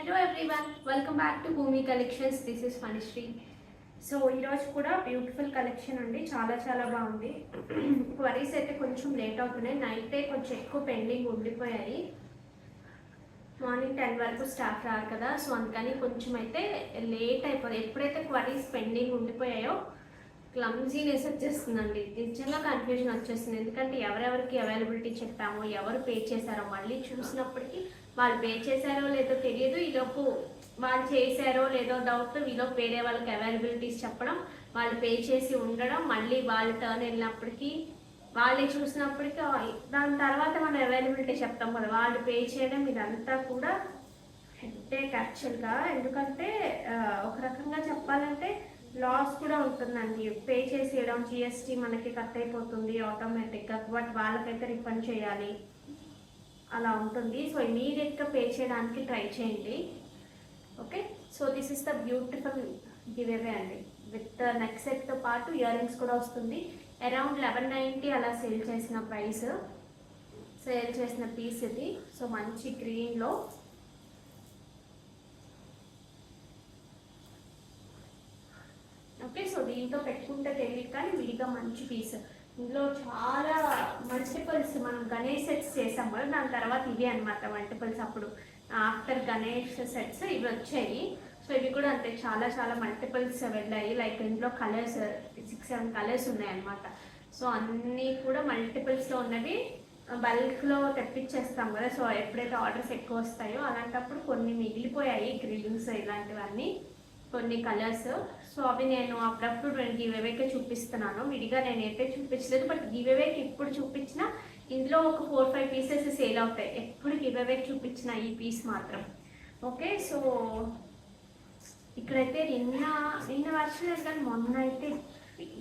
Hello everyone, welcome back to Bhoomi collections. This is Phanishree. So ఈరోజు కూడా beautiful collection అండి. చాలా చాలా బాగుంది. క్వరీస్ అయితే కొంచెం లేట్ అవుతున్నాయి. నైటే కొంచెం ఎక్కువ పెండింగ్ ఉండిపోయాయి. మార్నింగ్ 10 వరకు స్టాఫ్ రారు కదా, సో అందుకని కొంచెం అయితే లేట్ అయిపోయింది. ఎప్పుడైతే క్వరీస్ పెండింగ్ ఉండిపోయాయో క్లమ్జీనెస్ వచ్చేస్తుందండి. నిజంగా కన్ఫ్యూజన్ వచ్చేస్తుంది. ఎందుకంటే ఎవరెవరికి అవైలబిలిటీ చెప్పామో, ఎవరు పే చేశారో మళ్ళీ చూసినప్పటికీ వాళ్ళు పే చేశారో లేదో తెలియదు. ఈలోపు వాళ్ళు చేశారో లేదో డౌట్, ఈలోపు వేరే వాళ్ళకి అవైలబిలిటీస్ చెప్పడం, వాళ్ళు పే చేసి ఉండడం, మళ్ళీ వాళ్ళు టర్న్ వెళ్ళినప్పటికీ వాళ్ళే చూసినప్పటికీ దాని తర్వాత మనం అవైలబిలిటీ చెప్తాం కదా, వాళ్ళు పే చేయడం, ఇదంతా కూడా హెడ్ఏక్ యాక్చువల్గా. ఎందుకంటే ఒక రకంగా చెప్పాలంటే లాస్ కూడా ఉంటుందండి. పే చేసేయడం, జిఎస్టీ మనకి కట్ అయిపోతుంది ఆటోమేటిక్గా, బట్ వాళ్ళకైతే రిఫండ్ చేయాలి, అలా ఉంటుంది. సో ఇమీడియట్గా పే చేయడానికి ట్రై చేయండి. Okay, so this is the beautiful giveaway అండి. విత్ నెక్ సెట్తో పాటు ఇయర్ రింగ్స్ కూడా వస్తుంది. అరౌండ్ 1190 అలా సేల్ చేసిన పీస్ ఇది. సో మంచి గ్రీన్లో ఓకే. సో దీంతో పెట్టుకుంటే తెలియదు కానీ విడిగా మంచి పీస్. ఇందులో చాలా మల్టిపుల్స్, మనం గణేష్ సెట్స్ చేసాం కదా, దాని తర్వాత ఇవి అనమాట మల్టిపుల్స్. అప్పుడు ఆఫ్టర్ గణేష్ సెట్స్ ఇవి వచ్చాయి. సో ఇవి కూడా అంతే, చాలా చాలా మల్టిపుల్స్ వెళ్ళాయి. లైక్ ఇందులో కలర్స్ 6-7 కలర్స్ ఉన్నాయన్నమాట. సో అన్నీ కూడా మల్టిపుల్స్లో ఉన్నవి. బల్క్లో తెప్పించేస్తాం కదా, సో ఎప్పుడైతే ఆర్డర్స్ ఎక్కువ వస్తాయో అలాంటప్పుడు కొన్ని మిగిలిపోయాయి, గ్రీన్స్ ఇలాంటివన్నీ, కొన్ని కలర్స్. సో అవి నేను అప్పుడప్పుడు గివ్ అవేకే చూపిస్తున్నాను. విడిగా నేనైతే చూపించలేదు, బట్ గివ్ అవేకి ఇప్పుడు చూపించిన ఇందులో ఒక 4-5 పీసెస్ సేల్ అవుతాయి. ఎప్పుడు గివ్ అవేకి చూపించిన ఈ పీస్ మాత్రం. ఓకే, సో ఇక్కడైతే నిన్న వర్షం లేదు కానీ మొన్న అయితే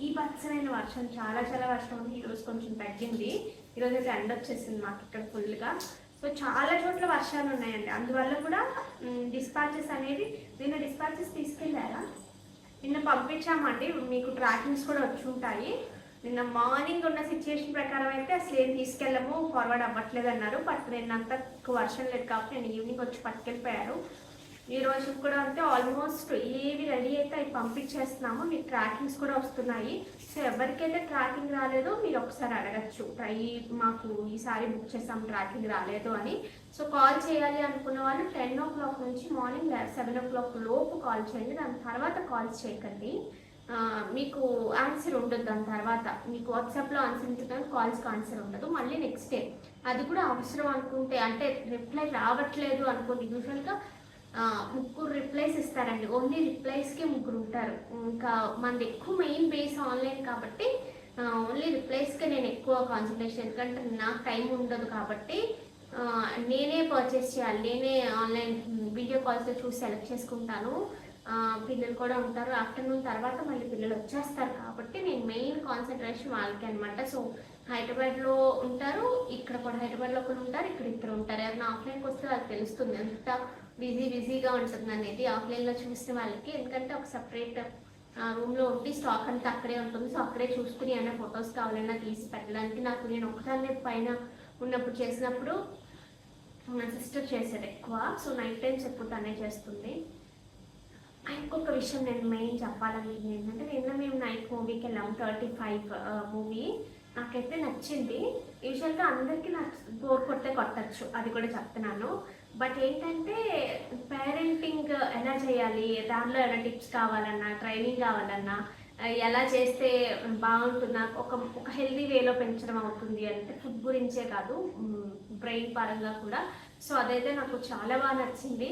ఈ బత్సమైన వర్షం, చాలా చాలా వర్షం ఉంది. ఈరోజు కొంచెం తగ్గింది. ఈరోజు అయితే ఎండ వచ్చేసింది మాకు ఇక్కడ ఫుల్గా. సో చాలా చోట్ల వర్షాలు ఉన్నాయండి. అందువల్ల కూడా డిస్పాచెస్ అనేది, నిన్న డిస్పాచెస్ తీసుకెళ్ళారా? నిన్న పంపించామండి, మీకు ట్రాకింగ్స్ కూడా వచ్చి ఉంటాయి. నిన్న మార్నింగ్ ఉన్న సిచ్యువేషన్ ప్రకారం అయితే అసలు ఏం తీసుకెళ్ళము, ఫార్వర్డ్ అవ్వట్లేదు అన్నారు. బట్ నిన్నంతా వర్షం లేదు కాబట్టి నేను ఈవినింగ్ వచ్చి పట్టుకెళ్ళిపోయారు. ఈ రోజు కూడా అంటే ఆల్మోస్ట్ ఏవి రెడీ అయితే అవి పంపించేస్తున్నాము. మీకు ట్రాకింగ్స్ కూడా వస్తున్నాయి. సో ఎవరికైతే ట్రాకింగ్ రాలేదో మీరు ఒకసారి అడగచ్చు, మాకు ఈసారి బుక్ చేసాం ట్రాకింగ్ రాలేదు అని. సో కాల్ చేయాలి అనుకున్న వాళ్ళు 10 o'clock నుంచి మార్నింగ్ 7 o'clock లోపు కాల్ చేయండి. దాని తర్వాత కాల్స్ చేయకండి, మీకు ఆన్సర్ ఉండదు. దాని తర్వాత మీకు వాట్సాప్లో ఆన్సర్ ఉంటుంది, కాల్స్కి ఆన్సర్ ఉండదు. మళ్ళీ నెక్స్ట్ డే అది కూడా అవసరం అనుకుంటే, అంటే రిప్లై రావట్లేదు అనుకోండి, యూజువల్గా 3 రిప్లైస్ ఇస్తారండి. ఓన్లీ రిప్లైస్కి 3 ఉంటారు. ఇంకా మనది ఎక్కువ మెయిన్ బేస్ ఆన్లైన్ కాబట్టి ఓన్లీ రిప్లైస్కే నేను ఎక్కువ కాన్సన్ట్రేషన్, ఎందుకంటే నాకు టైం ఉండదు కాబట్టి నేనే పర్చేస్ చేయాలి, నేనే ఆన్లైన్ వీడియో కాల్స్లో చూసి సెలెక్ట్ చేసుకుంటాను. పిల్లలు కూడా ఉంటారు, ఆఫ్టర్నూన్ తర్వాత మళ్ళీ పిల్లలు వచ్చేస్తారు కాబట్టి నేను మెయిన్ కాన్సన్ట్రేషన్ వాళ్ళకి అనమాట. సో హైదరాబాద్లో ఉంటారు, ఇక్కడ కూడా హైదరాబాద్లో ఒకరు ఉంటారు, ఇక్కడ ఇద్దరు ఉంటారు. ఎవరైనా ఆఫ్లైన్కి వస్తే వాళ్ళకి తెలుస్తుంది ఎంత బిజీగా ఉంటుంది అనేది ఆఫ్లైన్లో చూసిన వాళ్ళకి. ఎందుకంటే ఒక సపరేట్ రూమ్లో ఉండి స్టాక్ అంతా అక్కడే ఉంటుంది. సో అక్కడే చూసుకుని ఏమైనా ఫొటోస్ కావాలన్నా తీసి పెట్టడానికి, నేను ఒకసారి పైన ఉన్నప్పుడు చేసినప్పుడు నా సిస్టర్ చేసేది ఎక్కువ. సో నైట్ టైమ్స్ ఎప్పుడు తనే చేస్తుంది. ఇంకొక విషయం నేను మెయిన్ చెప్పాలనుకుంది ఏంటంటే, నిన్న మేము నైట్ మూవీకి వెళ్ళాము, 35 మూవీ. నాకైతే నచ్చింది. యూజువల్గా అందరికీ బోర్ కొడితే కొట్టచ్చు, అది కూడా చెప్తున్నాను. బట్ ఏంటంటే పేరెంటింగ్ ఎలా చేయాలి, దానిలో ఏమైనా టిప్స్ కావాలన్నా, ట్రైనింగ్ కావాలన్నా, ఎలా చేస్తే బాగుంటుందా, ఒక హెల్దీ వేలో పెంచడం అవుతుంది అంటే ఫుడ్ గురించే కాదు, బ్రెయిన్ పరంగా కూడా. సో అదైతే నాకు చాలా బాగా నచ్చింది.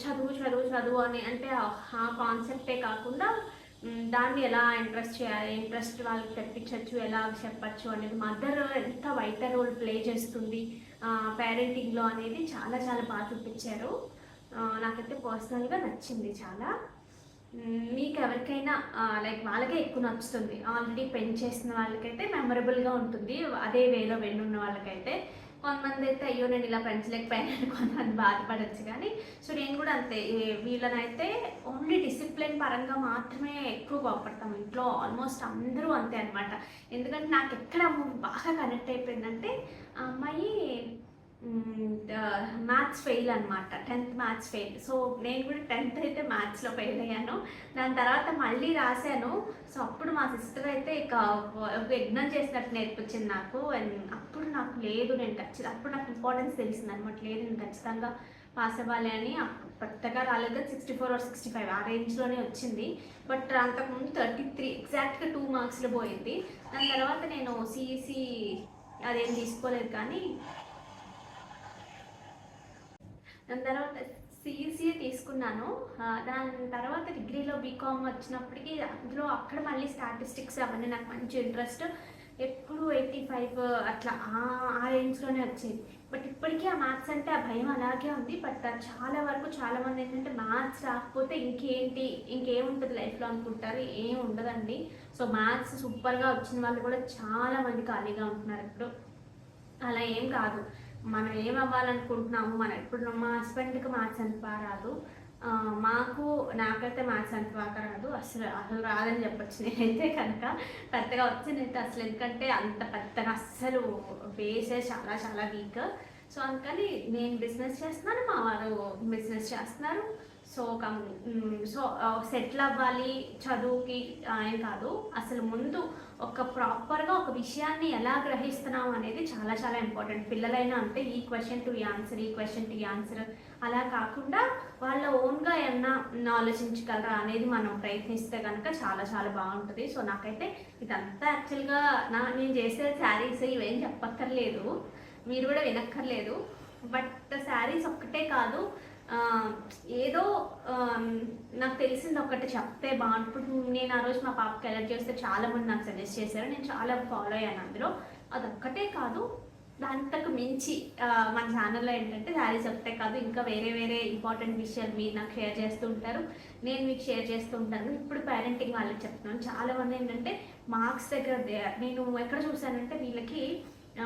చదువు అని అంటే ఆ కాన్సెప్టే కాకుండా దాన్ని ఎలా ఇంట్రెస్ట్ వాళ్ళకి తెప్పించవచ్చు, ఎలా చెప్పచ్చు అనేది, మదర్ ఎంత వైటల్ రోల్ ప్లే చేస్తుంది పేరెంటింగ్లో అనేది చాలా చాలా బాగా చూపించారు. నాకైతే పర్సనల్గా నచ్చింది చాలా. మీకు ఎవరికైనా లైక్ వాళ్ళకే ఎక్కువ నచ్చుతుంది, ఆల్రెడీ పెంచేసిన వాళ్ళకైతే మెమరబుల్గా ఉంటుంది, అదే వేలో వెళ్ళున్న వాళ్ళకైతే. కొంతమంది అయితే అయ్యో నేను ఇలా పెంచలేకపోయాను, కొంతమంది బాధపడచ్చు. కానీ సో నేను కూడా అంతే, వీళ్ళనైతే ఓన్లీ డిసిప్లిన్ పరంగా మాత్రమే ఎక్కువ కోపడతాం ఇంట్లో. ఆల్మోస్ట్ అందరూ అంతే అనమాట. ఎందుకంటే నాకు ఎక్కడ బాగా కనెక్ట్ అయిపోయిందంటే, ఆ అమ్మాయి మ్యాథ్స్ ఫెయిల్ అనమాట, 10th మ్యాథ్స్ ఫెయిల్. సో నేను కూడా 10th అయితే మ్యాథ్స్లో ఫెయిల్ అయ్యాను. దాని తర్వాత మళ్ళీ రాశాను. సో అప్పుడు మా సిస్టర్ అయితే ఇక ఒక యజ్ఞం చేసినట్టు నేర్పించింది నాకు. అండ్ అప్పుడు నాకు లేదు, నేను ఖచ్చితంగా అప్పుడు నాకు ఇంపార్టెన్స్ తెలిసింది అనమాట. లేదు నేను ఖచ్చితంగా పాస్ అవ్వాలి అని. పెద్దగా రాలేదు, 64 or 65 ఆ రేంజ్లోనే వచ్చింది. బట్ అంతకుముందు 33 ఎగ్జాక్ట్గా 2 మార్క్స్లో పోయింది. దాని తర్వాత నేను సిఈసి అదేం తీసుకోలేదు, కానీ దాని తర్వాత సిఈసీఏ తీసుకున్నాను. దాని తర్వాత డిగ్రీలో బీకామ్ వచ్చినప్పటికీ అందులో అక్కడ మళ్ళీ స్టాటిస్టిక్స్ అవన్నీ నాకు మంచి ఇంట్రెస్ట్. ఎప్పుడు 85 అట్లా ఆ రేంజ్లోనే వచ్చేది. బట్ ఇప్పటికీ ఆ మ్యాథ్స్ అంటే ఆ భయం అలాగే ఉంది. బట్ చాలా వరకు చాలామంది ఏంటంటే మ్యాథ్స్ రాకపోతే ఇంకేముంటుంది లైఫ్లో అనుకుంటారు. ఏం ఉండదండి. సో మ్యాథ్స్ సూపర్గా వచ్చిన వాళ్ళు కూడా చాలామంది ఖాళీగా ఉంటున్నారు ఇప్పుడు. అలా ఏం కాదు, మనం ఏం అవ్వాలనుకుంటున్నాము. ఇప్పుడు మా హస్బెండ్కి మ్యాథ్స్ అంత బాగా రాదు, నాకైతే మ్యాథ్స్ అంత బాగా రాదు, అసలు రాదని చెప్పొచ్చు. నేనైతే కనుక పెద్దగా వచ్చిందైతే అసలు, ఎందుకంటే అంత పెద్దగా అస్సలు బేసే చాలా చాలా వీక్. సో అందుకని నేను బిజినెస్ చేస్తున్నాను, మా వారు బిజినెస్ చేస్తున్నారు. సో సెటిల్ అవ్వాలి చదువుకి ఏం కాదు, అసలు ముందు ఒక ప్రాపర్గా ఒక విషయాన్ని ఎలా గ్రహిస్తున్నాం అనేది చాలా చాలా ఇంపార్టెంట్. పిల్లలైనా అంటే ఈ క్వశ్చన్ టు ఆన్సర్ అలా కాకుండా వాళ్ళ ఓన్గా ఏమన్నా ఆలోచించగలరా అనేది మనం ప్రయత్నిస్తే కనుక చాలా చాలా బాగుంటుంది. సో నాకైతే ఇదంతా యాక్చువల్గా నేను చేసే శారీస్ ఇవేం చెప్పక్కర్లేదు, మీరు కూడా వినక్కర్లేదు. బట్ శారీస్ ఒక్కటే కాదు, ఏదో నాకు తెలిసింది ఒకటి చెప్తే బాగుంటుంది. నేను ఆ రోజు మా పాపకి ఎలర్జీ చేస్తే చాలామంది నాకు సజెస్ట్ చేశారు, నేను చాలా ఫాలో అయ్యాను అందులో. అదొక్కటే కాదు, దాంతకు మించి మన ఛానల్లో ఏంటంటే శారీస్ ఒకటే కాదు, ఇంకా వేరే వేరే ఇంపార్టెంట్ విషయాలు మీరు నాకు షేర్ చేస్తూ ఉంటారు, నేను మీకు షేర్ చేస్తూ ఉంటాను. ఇప్పుడు పేరెంటింగ్ వాళ్ళకి చెప్తున్నాను. చాలామంది ఏంటంటే మార్క్స్ దగ్గర నేను ఎక్కడ చూసానంటే వీళ్ళకి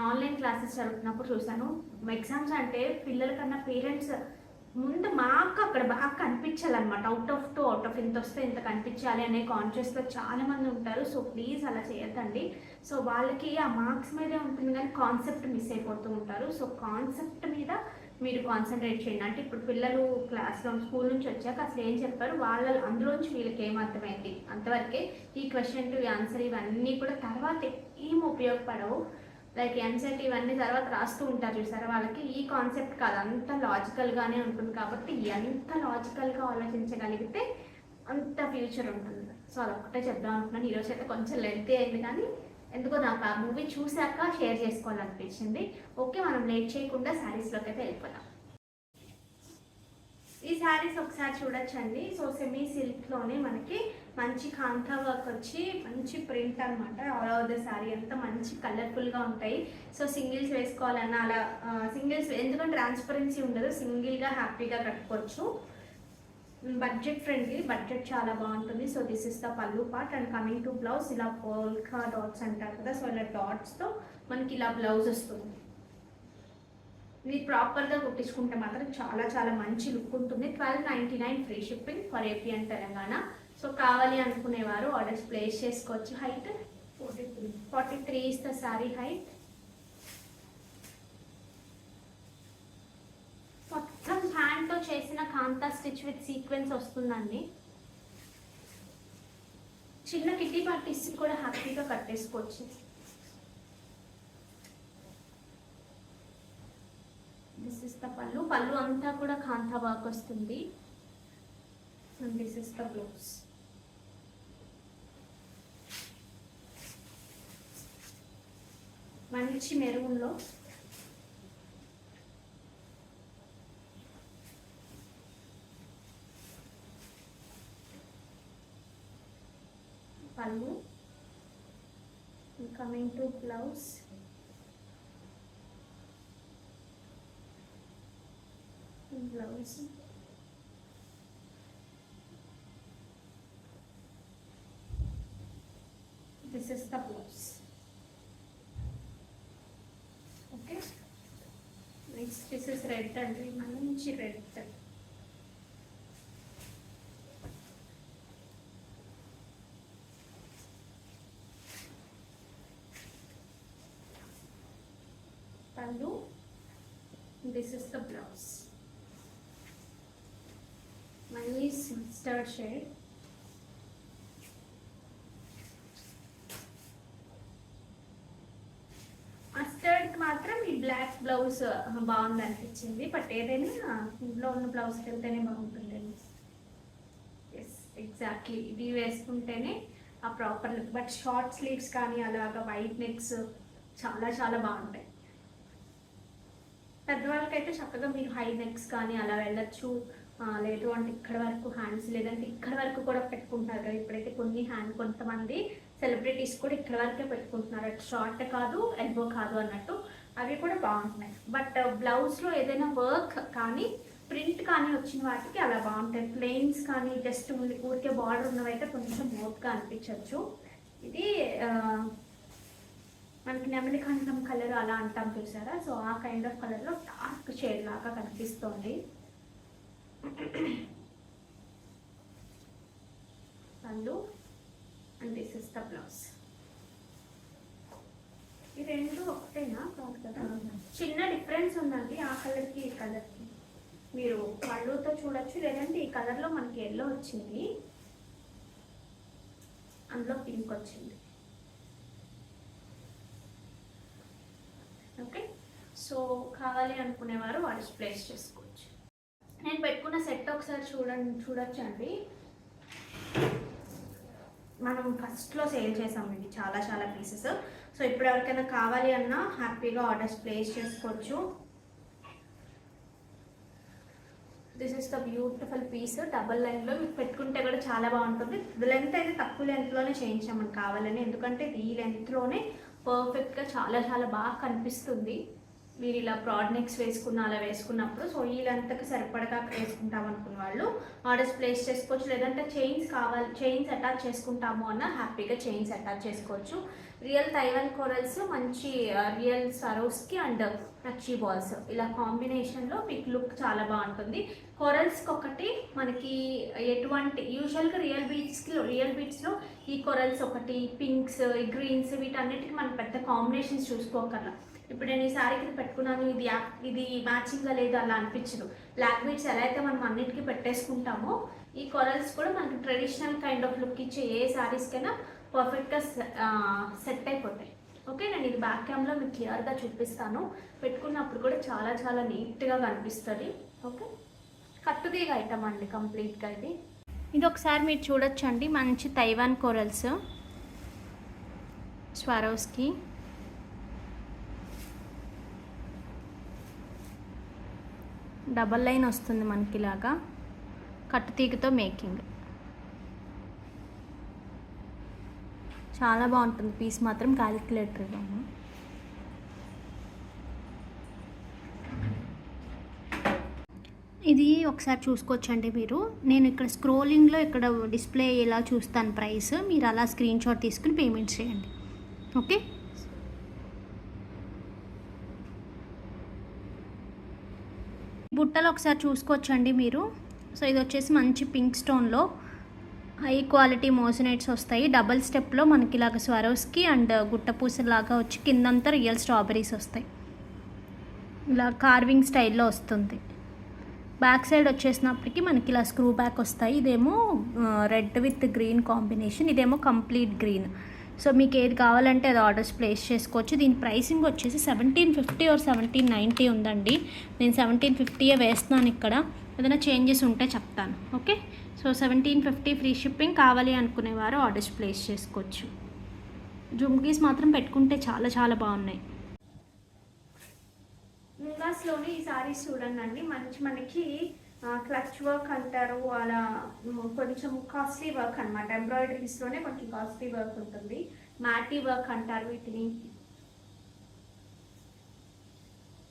ఆన్లైన్ క్లాసెస్ జరుగుతున్నప్పుడు చూశాను. ఎగ్జామ్స్ అంటే పిల్లల కన్నా పేరెంట్స్ ముందు మార్క్ అక్కడ బాగా కనిపించాలన్నమాట. అవుట్ ఆఫ్ 2 అవుట్ ఆఫ్ ఇంత వస్తే ఇంత కనిపించాలి అనే కాన్షియస్లో చాలామంది ఉంటారు. సో ప్లీజ్ అలా చేయొద్దండి. సో వాళ్ళకి ఆ మార్క్స్ మీదే ఉంటుంది కానీ కాన్సెప్ట్ మిస్ అయిపోతూ ఉంటారు. సో కాన్సెప్ట్ మీద మీరు కాన్సన్ట్రేట్ చేయండి. అంటే ఇప్పుడు పిల్లలు క్లాస్లో స్కూల్ నుంచి వచ్చాక అసలు ఏం చెప్పారు, అందులోంచి వీళ్ళకి ఏమర్థమైంది అంతవరకే. ఈ క్వశ్చన్ టు ఆన్సర్ ఇవన్నీ కూడా తర్వాత ఏం ఉపయోగపడవు. లైక్ ఎంసెట్ ఇవన్నీ తర్వాత రాస్తూ ఉంటారు చూసారా, వాళ్ళకి ఈ కాన్సెప్ట్ కాదు, అంత లాజికల్గానే ఉంటుంది. కాబట్టి ఎంత లాజికల్గా ఆలోచించగలిగితే అంత ఫ్యూచర్ ఉంటుంది. సో అదొక్కటే చెప్దాం అనుకున్నాను. ఈరోజు అయితే కొంచెం లెంతీ అయింది, కానీ ఎందుకో నాకు ఆ మూవీ చూశాక షేర్ చేసుకోవాలనిపించింది. ఓకే, మనం లేట్ చేయకుండా శారీస్లోకి అయితే వెళ్ళిపోదాం. ఈ శారీస్ ఒకసారి చూడొచ్చండి. సో సెమీ సిల్క్లోనే మనకి మంచి కాంతా వర్క్ వచ్చి మంచి ప్రింట్ అనమాట. ఆల్ ఓవర్ ద శారీ అంతా మంచి కలర్ఫుల్గా ఉంటాయి. సో సింగిల్స్ వేసుకోవాలన్నా అలా సింగిల్స్, ఎందుకంటే ట్రాన్స్పరెన్సీ ఉండదు, సింగిల్గా హ్యాపీగా కట్టుకోవచ్చు. బడ్జెట్ ఫ్రెండ్లీ, బడ్జెట్ చాలా బాగుంటుంది. సో దిస్ ఇస్ ద పల్లు part. And coming to blouse, ఇలా పోల్కా డాట్స్ అంటారు కదా, సో ఇలా డాట్స్తో మనకి ఇలా బ్లౌజ్ వస్తుంది. ఇది ప్రాపర్గా కుట్టించుకుంటే మాత్రం చాలా చాలా మంచి లుక్ ఉంటుంది. 1299 free shipping for AP and Telangana. So కావాలి అనుకునేవారు ఆర్డర్స్ ప్లేస్ చేసుకోవచ్చు. Height 43 is the sorry height. మొత్తం హ్యాండ్తో చేసిన కాంతా స్టిచ్ విత్ సీక్వెన్స్ వస్తుందండి. చిన్న కిట్టి పార్టీస్ కూడా హ్యాపీగా కట్టేసుకోవచ్చు. దిస్ ఇస్ ద పళ్ళు అంతా కూడా కాంతా వర్క్ వస్తుంది. And this is the blouse. మంచి మెరూన్లో pallu. Coming to blouse, blouse this is the blouse. Okay, next this is red అండి, మంచి red. Pallu this is the blouse. Nice mustard shade. మస్టర్డ్కి మాత్రం ఈ బ్లాక్ బ్లౌజ్ బాగుంది అనిపించింది. బట్ ఏదైనా ఇంట్లో ఉన్న బ్లౌజ్కి వెళ్తేనే బాగుంటుందండి. ఎస్, ఎగ్జాక్ట్లీ ఇది వేసుకుంటేనే ఆ proper look. But short sleeves కానీ అలాగా వైట్ నెక్స్ చాలా చాలా బాగుంటాయి. పెద్దవాళ్ళకైతే చక్కగా మీరు హై నెక్స్ కానీ అలా వెళ్ళచ్చు. లేదు అంటే ఇక్కడ వరకు హ్యాండ్స్, లేదంటే ఇక్కడ వరకు కూడా పెట్టుకుంటారు కదా. ఇప్పుడైతే కొంతమంది సెలబ్రిటీస్ కూడా ఇక్కడ వరకే పెట్టుకుంటున్నారు. అటు షార్ట్ కాదు, ఎల్బో కాదు అన్నట్టు. అవి కూడా బాగుంటున్నాయి. బట్ బ్లౌజ్లో ఏదైనా వర్క్ కానీ ప్రింట్ కానీ వచ్చిన వాటికి అలా బాగుంటాయి. ప్లెయిన్స్ కానీ జస్ట్ ఊరికే బార్డర్ ఉన్నవైతే కొంచెం మోట్గా అనిపించవచ్చు. ఇది మనకి నెమలి కంఠం కలర్ అలా అంటాం చూసారా. సో ఆ కైండ్ ఆఫ్ కలర్లో డార్క్ షేడ్ లాగా కనిపిస్తుంది. పళ్ళు and this is the blouse. ఈ రెండు ఒకటేనా కాదు కదా, చిన్న డిఫరెన్స్ ఉందండి ఆ కలర్కి ఈ కలర్కి. మీరు పళ్ళుతో చూడొచ్చు, లేదంటే ఈ కలర్లో మనకి ఎల్లో వచ్చింది, అందులో పింక్ వచ్చింది. ఓకే, సో కావాలి అనుకునేవారు వాడు ప్లేస్ చేసుకోవచ్చు. నేను పెట్టుకున్న సెట్ ఒకసారి చూడొచ్చు అండి. మనం ఫస్ట్లో సేల్ చేసాం ఇది చాలా చాలా పీసెస్. సో ఇప్పుడు ఎవరికైనా కావాలి అన్నా హ్యాపీగా ఆర్డర్స్ ప్లేస్ చేసుకోవచ్చు. This is the beautiful piece. Double లైన్లో మీకు పెట్టుకుంటే కూడా చాలా బాగుంటుంది. లెంత్ అయితే తక్కువ లెంత్లోనే చేయించామని కావాలని, ఎందుకంటే ఈ లెంత్లోనే పర్ఫెక్ట్గా చాలా చాలా బాగా కనిపిస్తుంది. మీరు ఇలా బ్రాడ్ నెక్స్ అలా వేసుకున్నప్పుడు. సో ఈ లెంత్కి సరిపడగా వేసుకుంటాం అనుకున్న వాళ్ళు ఆర్డర్స్ ప్లేస్ చేసుకోవచ్చు. లేదంటే చైన్స్ అటాచ్ చేసుకుంటాము అన్న హ్యాపీగా చైన్స్ అటాచ్ చేసుకోవచ్చు. రియల్ తైవాన్ కోరల్స్, మంచి రియల్ సరోస్కి అండ్ నక్షీ బాల్స్ ఇలా కాంబినేషన్లో మీకు లుక్ చాలా బాగుంటుంది. కొరల్స్కి ఒకటి మనకి ఎటువంటి యూజువల్గా రియల్ బీట్స్లో ఈ కొరల్స్ ఒకటి, పింక్స్, గ్రీన్స్ వీటన్నిటికీ మనం పెద్ద కాంబినేషన్స్ చూసుకోకర్లా. ఇప్పుడు నేను ఈ శారీకి పెట్టుకున్నాను, ఇది మ్యాచింగ్గా లేదు అలా అనిపించదు. బ్లాక్ బీట్స్ ఎలా అయితే మనం అన్నిటికీ పెట్టేసుకుంటామో ఈ కొరల్స్ కూడా మనకి ట్రెడిషనల్ కైండ్ ఆఫ్ లుక్ ఇచ్చే ఏ శారీస్కైనా పర్ఫెక్ట్గా సెట్ అయిపోతాయి. ఓకే, నేను ఇది బ్యాక్ క్యామ్లో మీకు క్లియర్గా చూపిస్తాను. పెట్టుకున్నప్పుడు కూడా చాలా చాలా నీట్గా కనిపిస్తుంది. ఓకే, కట్టుదీగ ఐటమ్ అండి కంప్లీట్గా ఇది ఒకసారి మీరు చూడొచ్చండి. మంచి తైవాన్ కోరల్స్ స్వారోస్కి. డబల్ లైన్ వస్తుంది మనకి ఇలాగా, కట్టుతీగతో మేకింగ్. చాలా బాగుంటుంది పీస్ మాత్రం. క్యాలిక్యులేటర్ ఇవ్వము. ఇది ఒకసారి చూసుకోవచ్చండి మీరు. నేను ఇక్కడ స్క్రోలింగ్లో ఇక్కడ డిస్ప్లే ఇలా చూస్తాను ప్రైస్. మీరు అలా స్క్రీన్ షాట్ తీసుకుని పేమెంట్ చేయండి. ఓకే, బుట్టలు ఒకసారి చూసుకోవచ్చండి మీరు. సో ఇది వచ్చేసి మంచి పింక్ స్టోన్లో హై క్వాలిటీ మోజనైట్స్ వస్తాయి. డబల్ స్టెప్లో మనకి ఇలాగ స్వరోస్కి అండ్ గుట్టపూసలాగా వచ్చి కిందంతా రియల్ స్ట్రాబెరీస్ వస్తాయి. ఇలా కార్వింగ్ స్టైల్లో వస్తుంది. బ్యాక్ సైడ్ వచ్చేసినప్పటికీ మనకి ఇలా స్క్రూ బ్యాక్ వస్తాయి. ఇదేమో రెడ్ విత్ గ్రీన్ కాంబినేషన్, ఇదేమో కంప్లీట్ గ్రీన్. సో మీకు ఏది కావాలంటే అది ఆర్డర్స్ ప్లేస్ చేసుకోవచ్చు. దీని ప్రైసింగ్ వచ్చేసి 1750 ఆర్ 1790 ఉందండి. నేను 1750 వేస్తున్నాను. ఇక్కడ ఏదైనా చేంజెస్ ఉంటే చెప్తాను. Okay, so 1750 free shipping. కావాలి అనుకునేవారు ఆర్డర్స్ ప్లేస్ చేసుకోవచ్చు. జుమ్కీస్ మాత్రం పెట్టుకుంటే చాలా చాలా బాగున్నాయి. ముంగాస్లోని ఈ సారీస్ చూడండి. మనకి క్లచ్ వర్క్ అంటారు, అలా కొంచెం కాస్ట్లీ వర్క్ అనమాట. ఎంబ్రాయిడరీస్లోనే కొంచెం కాస్ట్లీ వర్క్ ఉంటుంది. మ్యాటీ వర్క్ అంటారు వీటిని.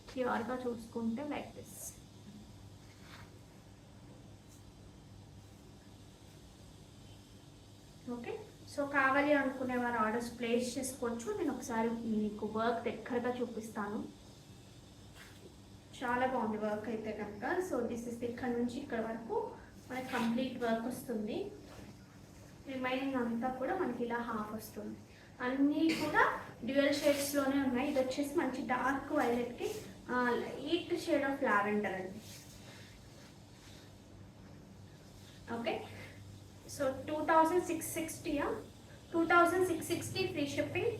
క్లియర్గా చూసుకుంటే లైక్ దిస్. ఓకే, సో కావాలి అనుకునే వారు ఆర్డర్స్ ప్లేస్ చేసుకోవచ్చు. నేను ఒకసారి మీకు వర్క్ దగ్గరగా చూపిస్తాను. చాలా బాగుంది వర్క్ అయితే కనుక. సో దిస్ ఇస్ ఇక్కడ నుంచి ఇక్కడ వరకు మనకి కంప్లీట్ వర్క్ వస్తుంది. రిమైనింగ్ అంతా కూడా మనకి ఇలా హాఫ్ వస్తుంది. అన్నీ కూడా డ్యూయల్ షేడ్స్లోనే ఉన్నాయి. ఇది వచ్చేసి మంచి డార్క్ వైలెట్కి లైట్ షేడ్ ఆఫ్ లావెండర్ అండి. Okay, so 2660, 2660 free shipping.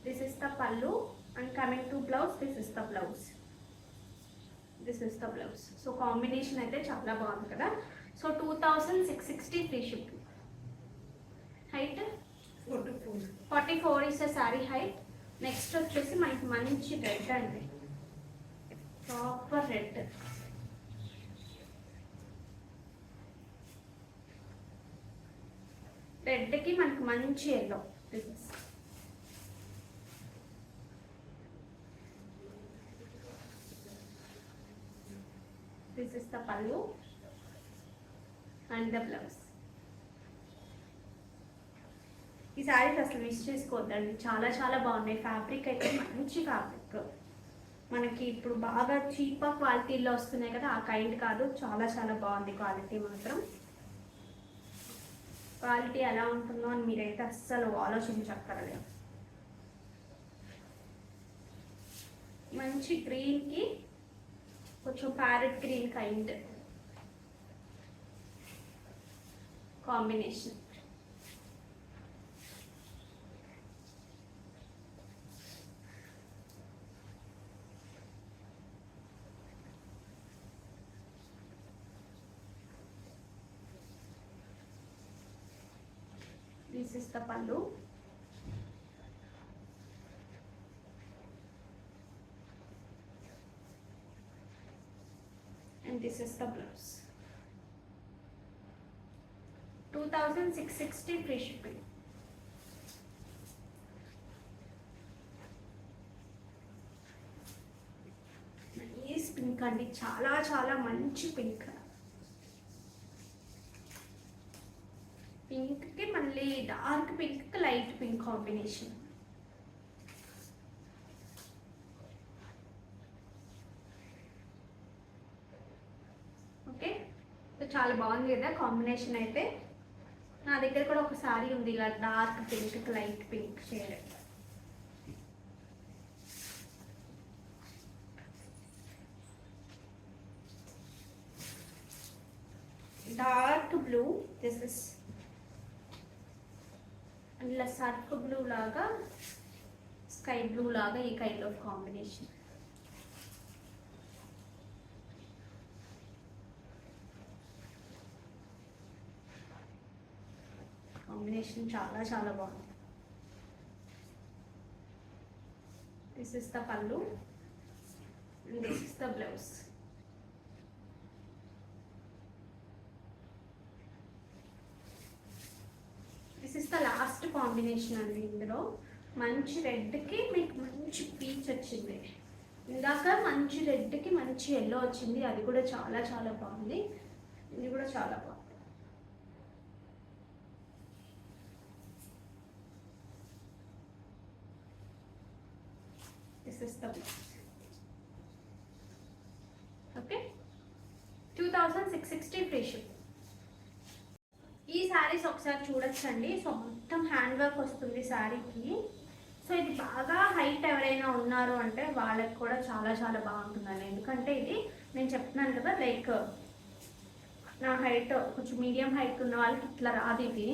This is the pallu and coming to blouse, this is the blouse. So combination అయితే చాలా బాగుంది కదా. So 2660 free shipping. Height 44 is sorry height. Next వచ్చేసి మనకి మంచి రెడ్ అండి, ప్రాపర్ రెడ్. రెడ్కి మనకి మంచి yellow. This is the pallu and the blouse. ఈ శారీస్ అసలు మిస్ చేసుకోవద్దండి, చాలా చాలా బాగున్నాయి. ఫ్యాబ్రిక్ అయితే మంచి ఫ్యాబ్రిక్, మనకి ఇప్పుడు బాగా చీప్ క్వాలిటీలో వస్తున్నాయి కదా, ఆ కైండ్ కాదు. చాలా చాలా బాగుంది క్వాలిటీ మాత్రం. క్వాలిటీ ఎలా ఉంటుందో అని మీరైతే అస్సలు ఆలోచించక్కర్లేదు. మంచి గ్రీన్కి కొంచెం parrot green kind combination. This is the pallu and this is the blouse. 2660 free shipping. Nice pink అండి, చాలా చాలా మంచి పింక్. పింక్కి మళ్ళీ dark pink, light pink combination. Okay, చాలా బాగుంది కదా కాంబినేషన్ అయితే. నా దగ్గర కూడా ఒక సారీ ఉంది ఇలా dark pink, light pink shade. Dark blue, this is ఇలా సర్ఫ్ బ్లూ లాగా, స్కై బ్లూ లాగా, ఈ కైండ్ ఆఫ్ కాంబినేషన్. కాంబినేషన్ చాలా చాలా బాగుంది. This is the pallu and this is the blouse. This is the last combination అండి. ఇందులో మంచి రెడ్కి మీకు మంచి పీచ్ వచ్చింది, ఇందాక మంచి రెడ్కి మంచి ఎల్లో వచ్చింది, అది కూడా చాలా చాలా బాగుంది. ఇది కూడా చాలా బాగుంది. This is the blouse. Okay, 2660 free ship. ఈ శారీస్ ఒకసారి చూడొచ్చండి. సో మొత్తం హ్యాండ్ వర్క్ వస్తుంది శారీకి. సో ఇది బాగా హైట్ ఎవరైనా ఉన్నారు అంటే వాళ్ళకి కూడా చాలా చాలా బాగుంటుందండి. ఎందుకంటే ఇది నేను చెప్తున్నాను కదా, లైక్ నా హైట్ కొంచెం మీడియం హైట్ ఉన్న వాళ్ళకి ఇట్లా రాదు ఇది.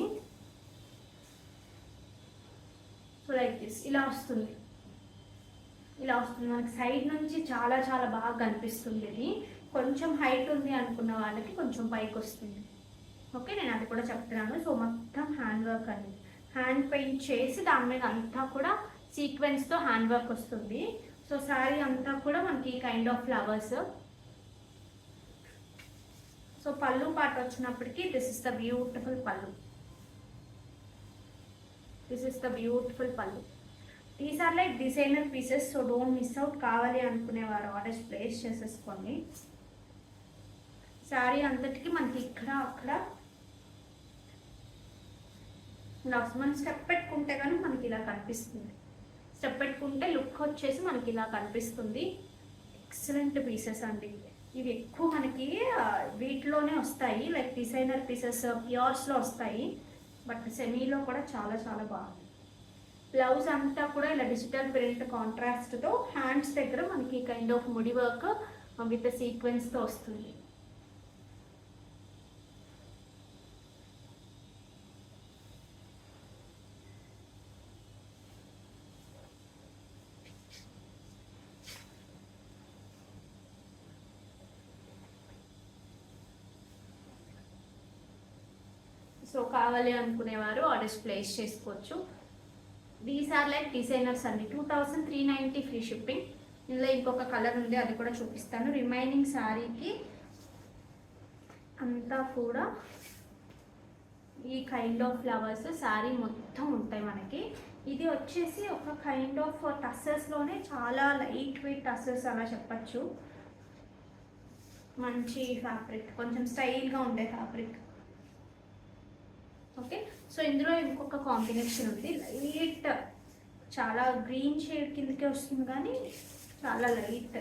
సో లైక్ దిస్ ఇలా వస్తుంది, మనకి సైడ్ నుంచి చాలా చాలా బాగా కనిపిస్తుంది. ఇది కొంచెం హైట్ ఉంది అనుకున్న వాళ్ళకి కొంచెం పైకి వస్తుంది. ఓకే, నేను అది కూడా చెప్తున్నాను. సో మొత్తం హ్యాండ్ వర్క్ అండి, హ్యాండ్ పెయింట్ చేసి దాని మీద అంతా కూడా సీక్వెన్స్తో హ్యాండ్ వర్క్ వస్తుంది. సో శారీ అంతా కూడా మనకి kind of flowers. So pallu part వచ్చినప్పటికీ this is the beautiful pallu. These are like designer pieces. So don't miss out. కావాలి అనుకునేవారు ఆర్డర్స్ ప్లేస్ చేసేసుకోండి. శారీ అంతటికి మనకి ఇక్కడ అక్కడ మనం స్టెప్ పెట్టుకుంటే కానీ మనకి ఇలా కనిపిస్తుంది. స్టెప్ పెట్టుకుంటే లుక్ వచ్చేసి మనకి ఇలా కనిపిస్తుంది. ఎక్సలెంట్ పీసెస్ అండి ఇవి. ఎక్కువ మనకి వీటిలోనే వస్తాయి, లైక్ డిజైనర్ పీసెస్ ప్యూర్స్లో వస్తాయి. బట్ సెమీలో కూడా చాలా చాలా బాగుంది. బ్లౌజ్ అంతా కూడా ఇలా డిజిటల్ ప్రింట్ కాంట్రాస్ట్తో, హ్యాండ్స్ దగ్గర మనకి కైండ్ ఆఫ్ ముడి వర్క్ విత్ సీక్వెన్స్తో వస్తుంది. సో కావాలి అనుకునేవారు ఆర్డర్స్ ప్లేస్ చేసుకోవచ్చు. దీస్ ఆర్ లైక్ డిజైనర్స్ అండి. 2390 ఫ్రీ షిప్పింగ్. ఇందులో ఇంకొక కలర్ ఉంది, అది కూడా చూపిస్తాను. రిమైనింగ్ శారీకి అంతా కూడా ఈ కైండ్ ఆఫ్ ఫ్లవర్స్ శారీ మొత్తం ఉంటాయి మనకి. ఇది వచ్చేసి ఒక కైండ్ ఆఫ్ టస్సర్స్లోనే చాలా లైట్ వెయిట్ టస్సర్స్ అలా చెప్పచ్చు. మంచి ఫ్యాబ్రిక్, కొంచెం స్టైల్గా ఉండే ఫ్యాబ్రిక్. ఓకే, సో ఇందులో ఇంకొక కాంబినేషన్ ఉంది. లైట్, చాలా గ్రీన్ షేడ్ కిందకి వస్తుంది కానీ చాలా లైట్.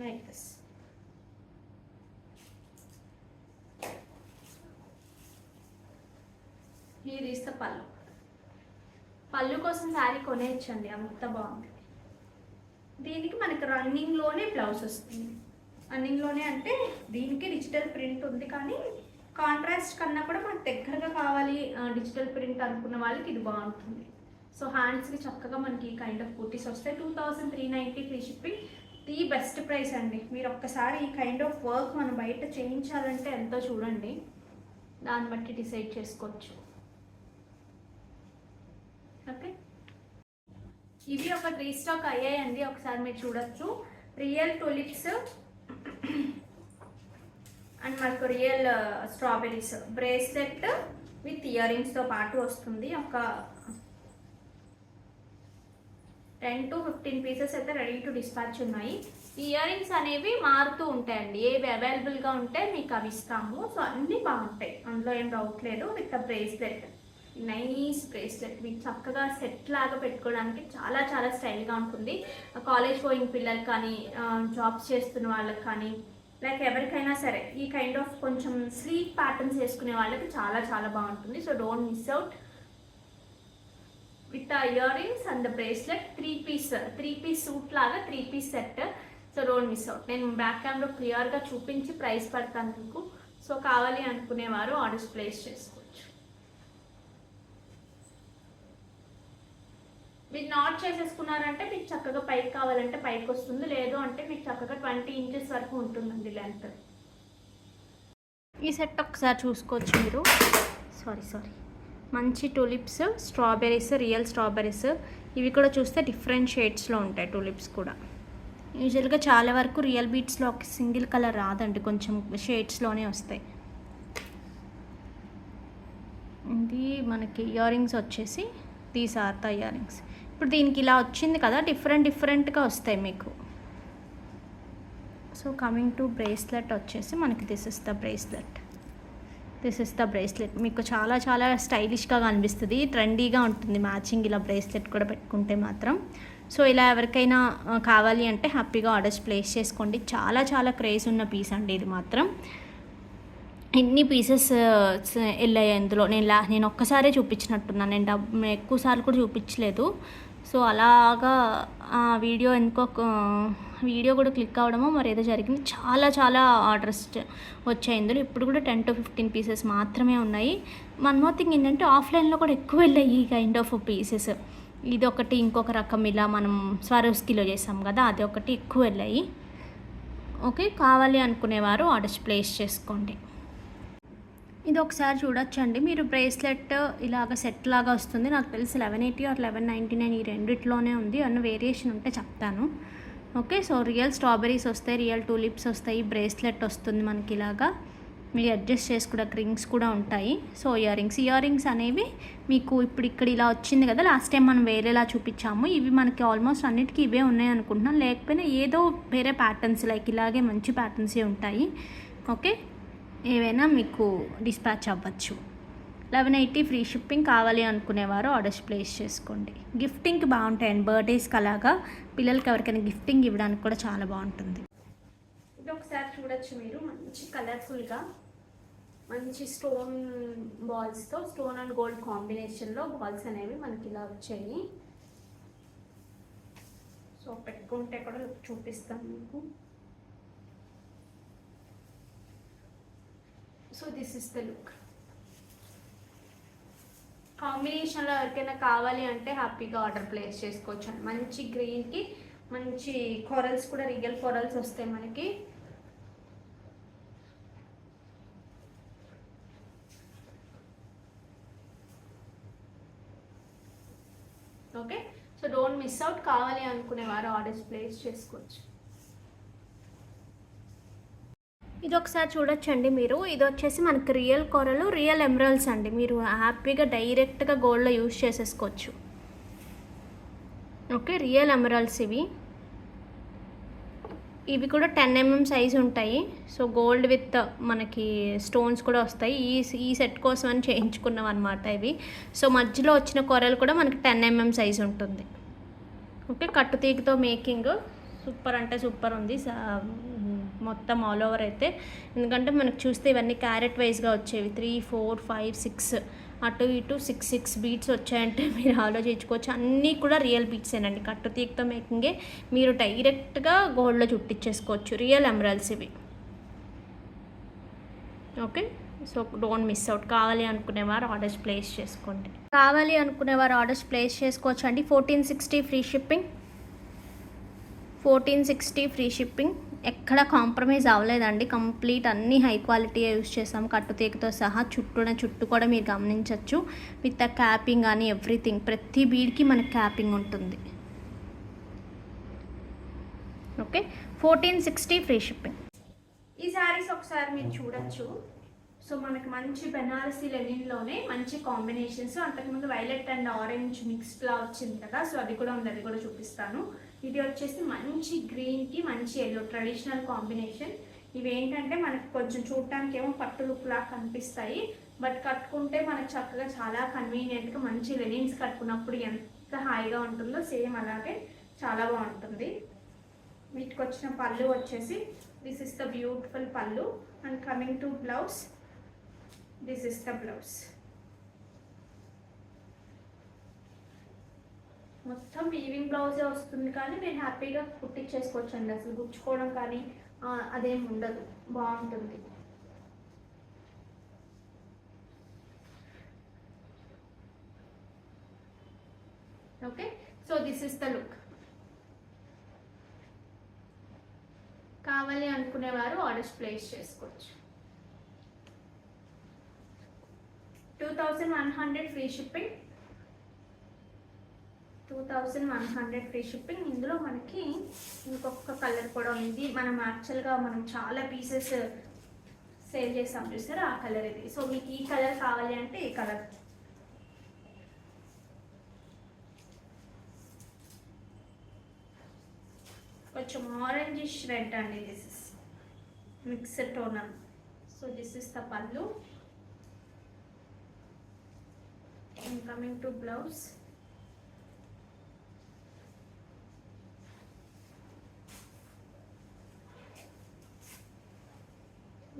Like this. ఇది ఇస్తే పళ్ళు కోసం శారీ కొనేయచ్చండి, అంత బాగుంది. దీనికి మనకి రన్నింగ్లోనే బ్లౌజ్ వస్తుంది. రన్నింగ్లోనే అంటే దీనికి డిజిటల్ ప్రింట్ ఉంది, కానీ కాంట్రాస్ట్ కన్నా కూడా మనకు దగ్గరగా కావాలి డిజిటల్ ప్రింట్ అనుకున్న వాళ్ళకి ఇది బాగుంటుంది. సో హ్యాండ్స్కి చక్కగా మనకి ఈ కైండ్ ఆఫ్ బూటీస్ వస్తాయి. 2390 free shipping. The best price అండి. మీరు ఒక్కసారి ఈ కైండ్ ఆఫ్ వర్క్ మనం బయట చేయించాలంటే ఎంతో చూడండి, దాన్ని బట్టి డిసైడ్ చేసుకోవచ్చు. ఓకే, ఇవి ఒక రీస్టాక్ అయ్యాయండి, ఒకసారి మీరు చూడొచ్చు. రియల్ టులిప్స్ అండ్ మనకు రియల్ స్ట్రాబెరీస్ బ్రేస్లెట్ విత్ ఇయర్ రింగ్స్తో పాటు వస్తుంది. ఒక 10 to 15 పీసెస్ అయితే రెడీ టు డిస్పాచ్ ఉన్నాయి. ఇయర్ రింగ్స్ అనేవి మారుతూ ఉంటాయండి, ఏవి అవైలబుల్గా ఉంటే మీకు అవి ఇస్తాము. సో అన్నీ బాగుంటాయి, అందులో ఏం డౌట్ లేదు. విత్ బ్రేస్లెట్, నైస్ బ్రేస్లెట్, మీకు చక్కగా సెట్ లాగా పెట్టుకోవడానికి చాలా చాలా స్టైల్గా ఉంటుంది. కాలేజ్ గోయింగ్ పిల్లలు కానీ, జాబ్స్ చేస్తున్న వాళ్ళకి కానీ, లైక్ ఎవరికైనా సరే ఈ కైండ్ ఆఫ్ కొంచెం స్లీక్ ప్యాటర్న్స్ వేసుకునే వాళ్ళకి చాలా చాలా బాగుంటుంది. So don't miss out. With earrings and bracelet, three piece suit లాగా 3 piece set. So don't miss out. నేను బ్యాక్ కెమెరా క్లియర్గా చూపించి ప్రైస్ పెడతాను మీకు. సో కావాలి అనుకునేవారు ఆర్డర్స్ ప్లేస్ చేసుకోవచ్చు. మీరు నాట్ చేసేసుకున్నారంటే మీకు చక్కగా పైకి కావాలంటే పైకి వస్తుంది, లేదు అంటే మీకు చక్కగా 20 ఇంచెస్ వరకు ఉంటుందండి లెంత్. ఈ సెట్ ఒకసారి చూసుకోవచ్చు మీరు. సారీ మంచి టులిప్స్, స్ట్రాబెర్రీస్, రియల్ స్ట్రాబెర్రీస్. ఇవి కూడా చూస్తే డిఫరెంట్ షేడ్స్లో ఉంటాయి టులిప్స్ కూడా. యూజువల్గా చాలా వరకు రియల్ బీట్స్లో ఒక సింగిల్ కలర్ రాదండి, కొంచెం షేడ్స్లోనే వస్తాయి. ఇది మనకి ఇయర్ రింగ్స్ వచ్చేసి these are the earrings. ఇప్పుడు దీనికి ఇలా వచ్చింది కదా, డిఫరెంట్గా వస్తాయి మీకు. సో కమింగ్ టు బ్రేస్లెట్ వచ్చేసి మనకి దిస్ ఇస్ ద బ్రేస్లెట్. మీకు చాలా చాలా స్టైలిష్గా కనిపిస్తుంది, ట్రెండీగా ఉంటుంది మ్యాచింగ్ ఇలా బ్రేస్లెట్ కూడా పెట్టుకుంటే మాత్రం. సో ఇలా ఎవరికైనా కావాలి అంటే హ్యాపీగా ఆర్డర్స్ ప్లేస్ చేసుకోండి. చాలా చాలా క్రేజ్ ఉన్న పీస్ అండి ఇది మాత్రం. ఎన్ని పీసెస్ వెళ్ళాయి ఇందులో. నేను ఒక్కసారే చూపించినట్టున్నాను, నేను ఎక్కువసార్లు కూడా చూపించలేదు. సో అలాగా వీడియో కూడా క్లిక్ అవ్వడమో మరి ఏదో జరిగింది. చాలా చాలా ఆర్డర్స్ వచ్చాయి ఇందులో. ఇప్పుడు కూడా 10 to 15 పీసెస్ మాత్రమే ఉన్నాయి. వన్ మోర్ థింగ్ ఏంటంటే ఆఫ్లైన్లో కూడా ఎక్కువ వెళ్ళాయి ఈ కైండ్ ఆఫ్ పీసెస్. ఇది ఒకటి, ఇంకొక రకం ఇలా మనం స్వరోస్కిలో చేసాం కదా, అది ఒకటి ఎక్కువ వెళ్ళాయి. ఓకే, కావాలి అనుకునేవారు ఆర్డర్స్ ప్లేస్ చేసుకోండి. ఇది ఒకసారి చూడొచ్చండి మీరు. బ్రేస్లెట్ ఇలాగ సెట్ లాగా వస్తుంది. నాకు తెలిసి 1180 or 1199 ఈ రెండిట్లోనే ఉంది. అన్న వేరియేషన్ ఉంటే చెప్తాను. ఓకే, సో రియల్ స్ట్రాబెరీస్ వస్తాయి, రియల్ టూలిప్స్ వస్తాయి, బ్రేస్లెట్ వస్తుంది మనకి ఇలాగా. మీరు అడ్జస్ట్ చేసుకోవడానికి రింగ్స్ కూడా ఉంటాయి. సో ఇయర్ రింగ్స్ అనేవి మీకు ఇప్పుడు ఇక్కడ ఇలా వచ్చింది కదా, లాస్ట్ టైం మనం వేరేలా చూపించాము. ఇవి మనకి ఆల్మోస్ట్ అన్నిటికీ ఇవే ఉన్నాయి అనుకుంటున్నాను, లేకపోయినా ఏదో వేరే ప్యాటర్న్స్ లైక్ ఇలాగే మంచి ప్యాటర్న్సే ఉంటాయి. ఓకే, ఏవైనా మీకు డిస్పాచ్ అవ్వచ్చు. 1180 ఫ్రీ షిప్పింగ్. కావాలి అనుకునేవారు ఆర్డర్స్ ప్లేస్ చేసుకోండి. గిఫ్టింగ్కి బాగుంటాయండి, బర్త్డేస్కి అలాగా పిల్లలకి ఎవరికైనా గిఫ్టింగ్ ఇవ్వడానికి కూడా చాలా బాగుంటుంది. ఇది ఒకసారి ఒకసారి చూడొచ్చు మీరు, మంచి కలర్ఫుల్గా మంచి స్టోన్ బాల్స్తో, స్టోన్ అండ్ గోల్డ్ కాంబినేషన్లో బాల్స్ అనేవి మనకి ఇలా వచ్చాయి. సో పెట్టుకుంటే కూడా లుక్ చూపిస్తాను మీకు. So this is the look. కాంబినేషన్లో ఎవరికైనా కావాలి అంటే హ్యాపీగా ఆర్డర్ ప్లేస్ చేసుకోవచ్చు. మంచి గ్రీన్కి మంచి కొరల్స్ కూడా, రియల్ కొరల్స్ వస్తాయి మనకి. Okay, so don't miss out. కావాలి అనుకునేవారు ఆర్డర్స్ ప్లేస్ చేసుకోవచ్చు. ఇది ఒకసారి చూడొచ్చండి మీరు. ఇది వచ్చేసి మనకి రియల్ కొరలు, రియల్ ఎమరల్డ్స్ అండి. మీరు హ్యాపీగా డైరెక్ట్గా గోల్డ్లో యూజ్ చేసేసుకోవచ్చు. ఓకే, రియల్ ఎమరల్డ్స్ ఇవి. ఇవి కూడా 10 mm సైజు ఉంటాయి. సో గోల్డ్ విత్ మనకి స్టోన్స్ కూడా వస్తాయి. ఈ సెట్ కోసం అని చేయించుకున్నాం అనమాట ఇవి. సో మధ్యలో వచ్చిన కొరలు కూడా మనకి 10 mm సైజు ఉంటుంది. ఓకే, కట్టుతీగతో మేకింగ్ సూపర్ అంటే సూపర్ ఉంది మొత్తం ఆల్ ఓవర్ అయితే. ఎందుకంటే మనకు చూస్తే ఇవన్నీ క్యారెట్ వైజ్గా వచ్చేవి. 3, 4, 5, 6 అటు ఇటు 6 బీట్స్ వచ్చాయంటే మీరు ఆలోచించుకోవచ్చు. అన్నీ కూడా రియల్ బీట్సేనండి. కట్టుతీగతో మేకింగే, మీరు డైరెక్ట్గా గోల్డ్లో చుట్టించేసుకోవచ్చు. రియల్ ఎమరల్డ్స్ ఇవి. Okay, so don't miss out. కావాలి అనుకునేవారు ఆర్డర్స్ ప్లేస్ చేసుకోండి. కావాలి అనుకునేవారు ఆర్డర్స్ ప్లేస్ చేసుకోవచ్చు అండి. 1460 ఫ్రీ షిప్పింగ్. 1460 free shipping. ఎక్కడ కాంప్రమైజ్ అవ్వలేదండి. కంప్లీట్ అన్ని హై క్వాలిటీ యూస్ చేసాం, కట్టుతీగతో సహా. చుట్టూ కూడా మీరు గమనించవచ్చు. విత్ క్యాపింగ్ కానీ ఎవ్రీథింగ్, ప్రతి బీడ్కి మనకి క్యాపింగ్ ఉంటుంది. Okay, 1460 free shipping. ఈ శారీస్ ఒకసారి మీరు చూడొచ్చు. సో మనకి మంచి బెనారసీ లెనిన్లోనే మంచి కాంబినేషన్స్. అంతకుముందు వైలెట్ అండ్ ఆరెంజ్ మిక్స్డ్లా వచ్చింది కదా, సో అది కూడా ఉంది, అది కూడా చూపిస్తాను. ఇది వచ్చేసి మంచి గ్రీన్కి మంచి ఎల్లో ట్రెడిషనల్ కాంబినేషన్. ఇవి ఏంటంటే మనకి కొంచెం చూడటానికి ఏమో పట్టు లుక్ లాగా కనిపిస్తాయి, బట్ కట్టుకుంటే మనకు చక్కగా చాలా కన్వీనియంట్గా మంచి లెనిన్స్ కట్టుకున్నప్పుడు ఎంత హాయిగా ఉంటుందో సేమ్ అలాగే చాలా బాగుంటుంది. వీటికి వచ్చిన పళ్ళు వచ్చేసి this is the beautiful pallu. And coming to blouse, this is the blouse. మొత్తం వీవింగ్ బ్లౌజే వస్తుంది, కానీ మీరు హ్యాపీగా కుట్టించేసుకోవచ్చు అండి. అసలు గుచ్చుకోవడం కానీ అదేం ఉండదు, బాగుంటుంది. Okay, so this is the look. కావాలి అనుకునేవారు ఆర్డర్స్ ప్లేస్ చేసుకోవచ్చు. 2100 ఫ్రీ షిప్పింగ్. 2100 free shipping. ఇందులో మనకి ఇంకొక కలర్ కూడా ఉంది. మనం యాక్చువల్గా చాలా పీసెస్ సేల్ చేస్తాం చూసారా, ఆ కలర్ ఇది. సో మీకు ఈ కలర్ కావాలి అంటే ఈ కలర్. కొంచెం ఆరెంజిష్ రెడ్ అండి. This is mixed toner. So this is the pallu. And coming to blouse,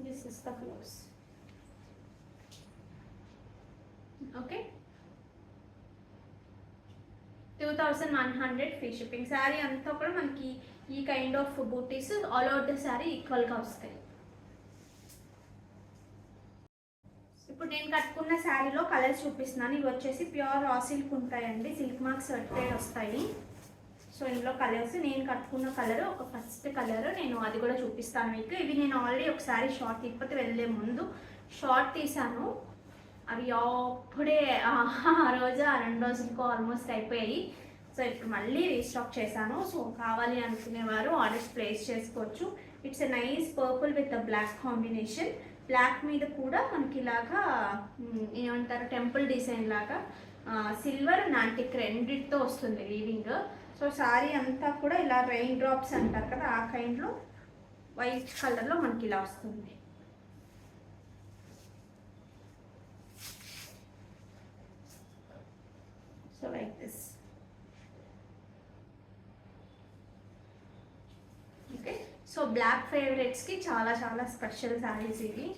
this is the blouse. Okay, 2100 free shipping. Sari అంతా కూడా మనకి ఈ kind of butis all over the sari ఈక్వల్గా వస్తాయి. ఇప్పుడు నేను కట్టుకున్న శారీలో కలర్స్ చూపిస్తున్నాను. ఇవి వచ్చేసి ప్యూర్ రా సిల్క్ ఉంటాయండి, సిల్క్ మార్క్స్ సర్టిఫైడ్ వస్తాయి. సో ఇందులో కలర్స్, నేను కట్టుకున్న కలర్ ఒక ఫస్ట్ కలర్, నేను అది కూడా చూపిస్తాను మీకు. ఇవి నేను ఆల్రెడీ ఒకసారి షార్ట్ తిప్పతి వెళ్ళే ముందు షార్ట్ తీసాను. అవి అప్పుడే ఆ రోజు 2 రోజులకు ఆల్మోస్ట్ అయిపోయాయి. సో ఇప్పుడు మళ్ళీ రీస్టాక్ చేశాను. సో కావాలి అనుకునేవారు ఆర్డర్స్ ప్లేస్ చేసుకోవచ్చు. It's a nice purple with black combination. Black మీద కూడా మనకి ఇలాగా ఏమంటారు, టెంపుల్ డిజైన్ లాగా సిల్వర్ అండ్ యాంటిక్ రెండిటితో వస్తుంది వీవింగ్. సో శారీ అంతా కూడా ఇలా రెయిన్ డ్రాప్స్ అంటారు కదా, ఆ కైండ్లో వైట్ కలర్లో మనకి ఇలా వస్తుంది. So like this. Okay, so black ఫేవరెట్స్కి చాలా చాలా స్పెషల్ శారీస్ ఇవి.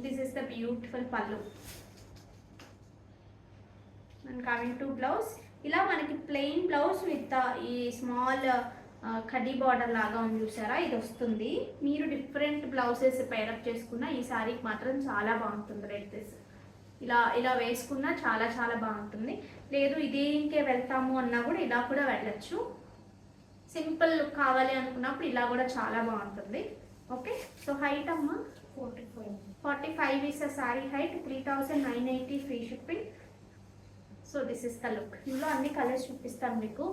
This is the beautiful pallu. And coming to blouse, ఇలా మనకి ప్లెయిన్ బ్లౌజ్ విత్ ఈ స్మాల్ కడ్డీ బార్డర్ లాగా ఉంది చూసారా, ఇది వస్తుంది. మీరు డిఫరెంట్ బ్లౌజెస్ పేరప్ చేసుకున్న ఈ శారీకి మాత్రం చాలా బాగుంటుంది. రెడ్ డ్రెస్ ఇలా ఇలా వేసుకున్నా చాలా చాలా బాగుంటుంది. లేదు ఇదేంకే వెళ్తాము అన్నా కూడా ఇలా కూడా వెళ్ళచ్చు. సింపుల్ లుక్ కావాలి అనుకున్నప్పుడు ఇలా కూడా చాలా బాగుంటుంది. ఓకే, సో హైట్ అమ్మ 45 is a sari height, 3980 free shipping. So this is the look. ఇందులో అన్ని కలర్స్ చూపిస్తాను మీకు.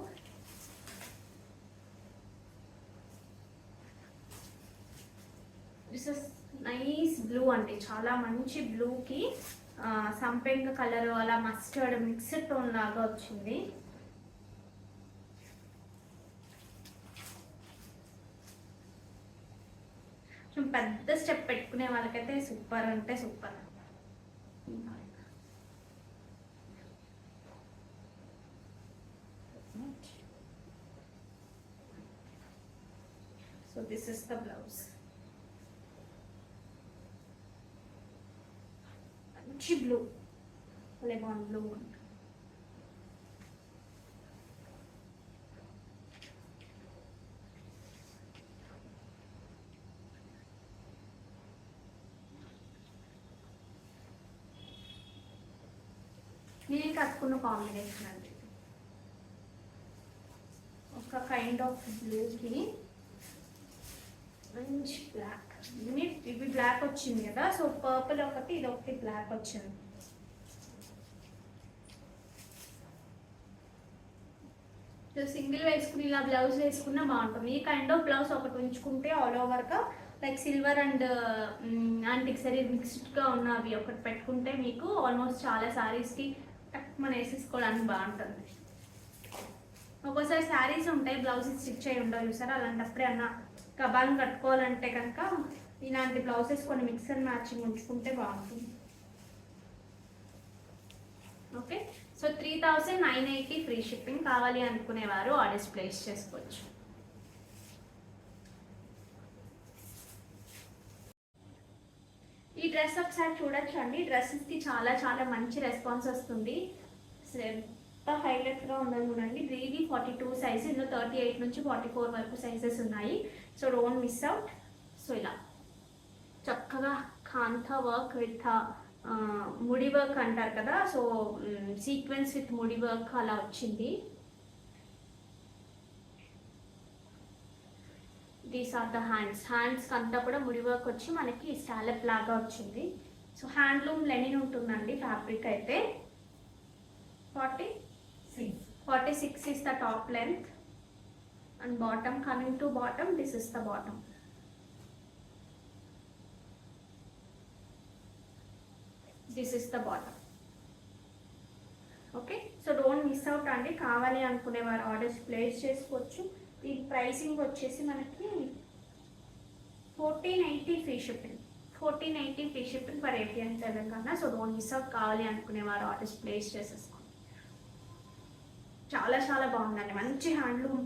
దిస్ ఇస్ నైస్ బ్లూ అండి, చాలా మంచి బ్లూకి సంపెంగ కలర్ అలా మస్టర్డ్ మిక్స్డ్ టోన్ లాగా వచ్చింది. పెద్ద స్టెప్ పెట్టుకునే వాళ్ళకైతే సూపర్ అంటే super. So this is the blouse. మంచి బ్లూ, లెమన్ బ్లూ. నేను కట్టుకున్న కాంబినేషన్ అండి, ఒక కైండ్ ఆఫ్ బ్లూకి మంచి బ్లాక్. ఇవి బ్లాక్ వచ్చింది కదా, సో పర్పుల్ ఒకటి, ఇది ఒకటి బ్లాక్ వచ్చింది. సో సింగిల్ వేసుకుని ఇలా బ్లౌజ్ వేసుకున్నా బాగుంటుంది. ఈ కైండ్ ఆఫ్ బ్లౌజ్ ఒకటి ఉంచుకుంటే ఆల్ ఓవర్గా లైక్ సిల్వర్ అండ్ యాంటిక్ సరీ మిక్స్డ్గా ఉన్నవి ఒకటి పెట్టుకుంటే మీకు ఆల్మోస్ట్ చాలా శారీస్కి మనం వేసేసుకోవడానికి బాగుంటుంది. ఒక్కోసారి శారీస్ ఉంటాయి బ్లౌజెస్ స్టిచ్ అయి ఉండవు చూసారా, అలాంటప్పుడే అన్న కబాన్ కట్టుకోవాలంటే కనుక ఇలాంటి బ్లౌజెస్ కొన్ని మిక్స్ అండ్ మ్యాచింగ్ ఉంచుకుంటే బాగుంటుంది. Okay, so 3980 free shipping. కావాలి అనుకునేవారు ఆర్డర్స్ ప్లేస్ చేసుకోవచ్చు. ఈ డ్రెస్ ఒకసారి చూడొచ్చు అండి. డ్రెస్సెస్కి చాలా చాలా మంచి రెస్పాన్స్ వస్తుంది. ఎంత హైలైట్గా ఉందని చూడండి. ఇది 42 సైజ్, ఇందులో 38 నుంచి 44 వరకు సైజెస్ ఉన్నాయి. So don't miss out. So ఇలా చక్కగా కాంతా వర్క్ విత్ ముడి వర్క్ అంటారు కదా, సో సీక్వెన్స్ విత్ ముడి వర్క్ అలా వచ్చింది. దీస్ ఆర్ ద హ్యాండ్స్ అంతా కూడా ముడి వర్క్ వచ్చి మనకి స్టాలప్ లాగా వచ్చింది. సో హ్యాండ్లూమ్ లెనిన్ ఉంటుందండి ఫ్యాబ్రిక్ అయితే. 46 is the top length and bottom. Coming to bottom, this is the bottom. This is the bottom. Okay, so don't miss out అండి. కావాలి అనుకునే వారు ఆర్డర్స్ ప్లేస్ చేసుకోవచ్చు. ఈ ప్రైసింగ్ వచ్చేసి మనకి 1480 free shipping. 1480 free shipping for AP and Telangana. So don't miss out. కావాలి అనుకునే వారు ఆర్డర్స్ ప్లేస్ చేసేసుకోండి. చాలా చాలా బాగుందండి, మంచి హ్యాండ్లూమ్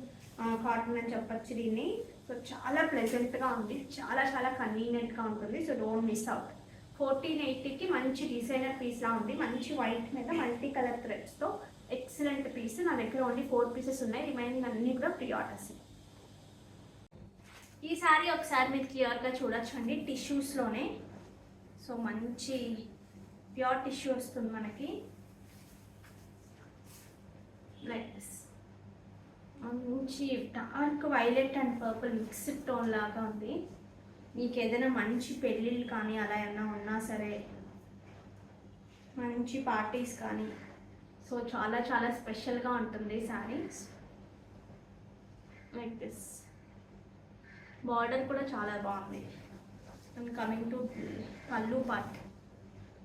కాటన్ అని చెప్పచ్చు దీన్ని. సో చాలా ప్లెజెంట్గా ఉంది, చాలా చాలా కన్వీనియంట్గా ఉంటుంది. So don't miss out. 1480కి మంచి డిజైనర్ పీస్లా ఉంది. మంచి వైట్ మీద మల్టీ కలర్ థ్రెడ్స్తో ఎక్సలెంట్ పీస్. నా దగ్గర ఓన్లీ 4 పీసెస్ ఉన్నాయి, రిమైనింగ్ అన్నీ కూడా ప్రీ ఆర్డర్స్. ఈ శారీ ఒకసారి మీరు క్లియర్గా చూడొచ్చు అండి, టిష్యూస్లోనే. సో మంచి ప్యూర్ టిష్యూ వస్తుంది మనకి. లైక్ దిస్ మంచి dark violet and purple mixed tone లాగా ఉంది. మీకు ఏదైనా మంచి పెళ్ళిళ్ళు కానీ అలా ఏమైనా ఉన్నా సరే, మంచి పార్టీస్ కానీ, సో చాలా చాలా స్పెషల్గా ఉంటుంది శారీస్. లైక్ దిస్ బార్డర్ కూడా చాలా బాగుంది. అండ్ కమింగ్ టు పళ్ళు part,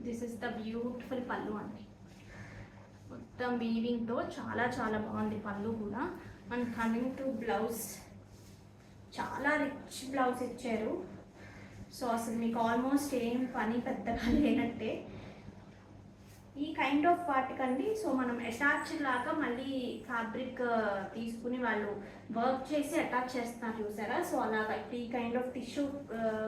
this is the beautiful పళ్ళు అండి. మొత్తం వీవింగ్తో చాలా చాలా బాగుంది పళ్ళు కూడా. అండ్ కమింగ్ టు బ్లౌజ్, చాలా రిచ్ బ్లౌజ్ ఇచ్చారు. సో అసలు మీకు ఆల్మోస్ట్ ఏం పని పెద్దగా లేనట్టే. ఈ కైండ్ ఆఫ్ వాటికండి. సో మనం అటాచ్ లాగా మళ్ళీ ఫ్యాబ్రిక్ తీసుకుని వాళ్ళు వర్క్ చేసి అటాచ్ చేస్తున్నారు చూసారా. సో అలాగా ఈ కైండ్ ఆఫ్ టిష్యూ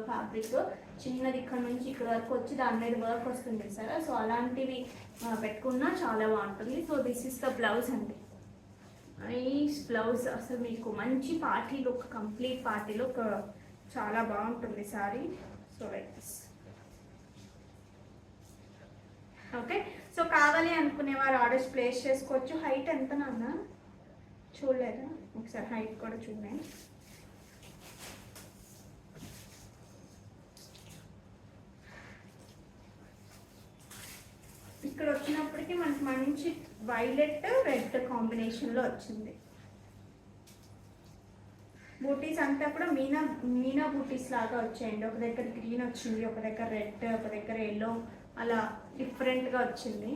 ఫ్యాబ్రిక్ చిన్నది ఇక్కడ నుంచి ఇక్కడ వరకు వచ్చి దాని మీద వర్క్ వస్తుంది చూసారా. సో అలాంటివి పెట్టుకున్నా చాలా బాగుంటుంది. So this is the blouse అండి. Nice blouse. అసలు మీకు మంచి party look, complete party look చాలా బాగుంటుంది sari. So like this. Okay, so కావాలి అనుకునేవారు ఆర్డర్స్ ప్లేస్ చేసుకోవచ్చు. హైట్ ఎంత నాన్న చూడలేదా? ఒకసారి హైట్ కూడా చూడండి. ఇక్కడ వచ్చినప్పటికీ మనకి మంచి వైలెట్ రెడ్ కాంబినేషన్లో వచ్చింది. బూటీస్ అంతా కూడా మీనా మీనా బూటీస్ లాగా వచ్చాయండి. ఒక దగ్గర గ్రీన్ వచ్చింది, ఒక దగ్గర రెడ్, ఒక దగ్గర ఎల్లో, అలా డిఫరెంట్గా వచ్చింది.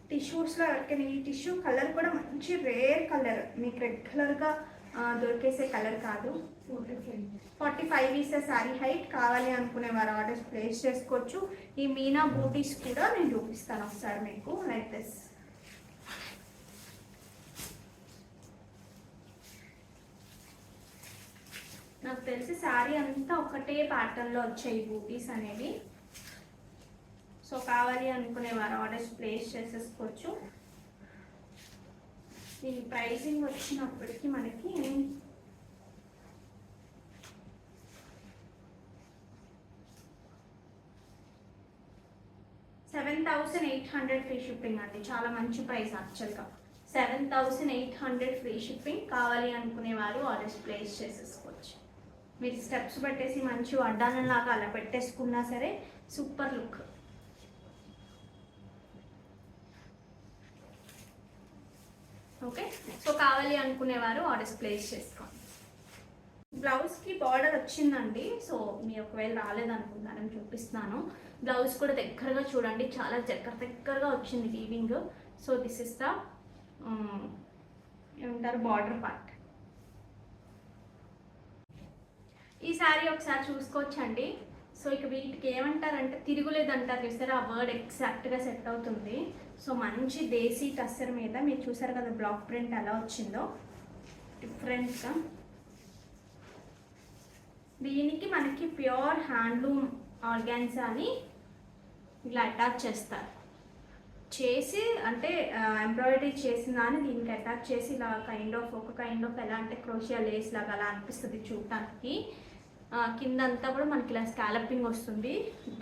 టిష్యూస్లో ఎవరికైనా ఈ టిష్యూ కలర్ కూడా మంచి రేర్ కలర్, మీకు రెగ్యులర్గా దొరికేసే కలర్ కాదు. 45 ఈస్ శారీ హైట్. కావాలి అనుకునే వారు ఆర్డర్స్ ప్లేస్ చేసుకోవచ్చు. ఈ మీనా బూటీస్ కూడా నేను చూపిస్తాను ఒకసారి మీకు. Like this. నాకు తెలిసి శారీ అంతా ఒకటే ప్యాటర్న్లో వచ్చాయి బూటీస్ అనేవి. సో కావాలి అనుకునే వారు ఆర్డర్స్ ప్లేస్ చేసేసుకోవచ్చు. దీని ప్రైసింగ్ వచ్చినప్పటికీ మనకి 7,800 ఫ్రీ షిప్పింగ్ అండి. చాలా మంచి ప్రైస్ యాక్చువల్గా. 7,800 ఫ్రీ షిప్పింగ్. కావాలి అనుకునే వారు ఆర్డర్స్ ప్లేస్ చేసేసుకోవచ్చు. మీరు స్టెప్స్ పెట్టేసి మంచి వడ్డానంలాగా అలా పెట్టేసుకున్నా సరే సూపర్ లుక్. ఓకే, సో కావాలి అనుకునేవారు ఆర్డర్స్ ప్లేస్ చేసుకోండి. బ్లౌజ్కి బార్డర్ వచ్చిందండి. సో మీరు ఒకవేళ రాలేదనుకుంటానని చూపిస్తున్నాను. బ్లౌజ్ కూడా దగ్గరగా చూడండి, చాలా దగ్గరగా వచ్చింది weaving. So this is the ఏమంటారు బార్డర్ పార్ట్. ఈ శారీ ఒకసారి చూసుకోవచ్చండి. సో ఇక వీటికి ఏమంటారంటే తిరుగులేదు అంటారు చూసారా, ఆ వర్డ్ ఎగ్జాక్ట్గా సెట్ అవుతుంది. సో మంచి దేశీ టస్సర్ మీద మీరు చూసారు కదా బ్లాక్ ప్రింట్ ఎలా వచ్చిందో డిఫరెంట్గా. దీనికి మనకి ప్యూర్ హ్యాండ్లూమ్ ఆర్గాన్జా అని ఇలా అటాచ్ చేస్తారు. చేసి అంటే ఎంబ్రాయిడరీ చేసిన దాన్ని దీనికి అటాచ్ చేసి ఇలా ఒక కైండ్ ఆఫ్ ఎలా అంటే క్రోషియా లేస్ లాగా అలా అనిపిస్తుంది చూడటానికి. కిందంతా కూడా మనకి ఇలా స్కాలపింగ్ వస్తుంది,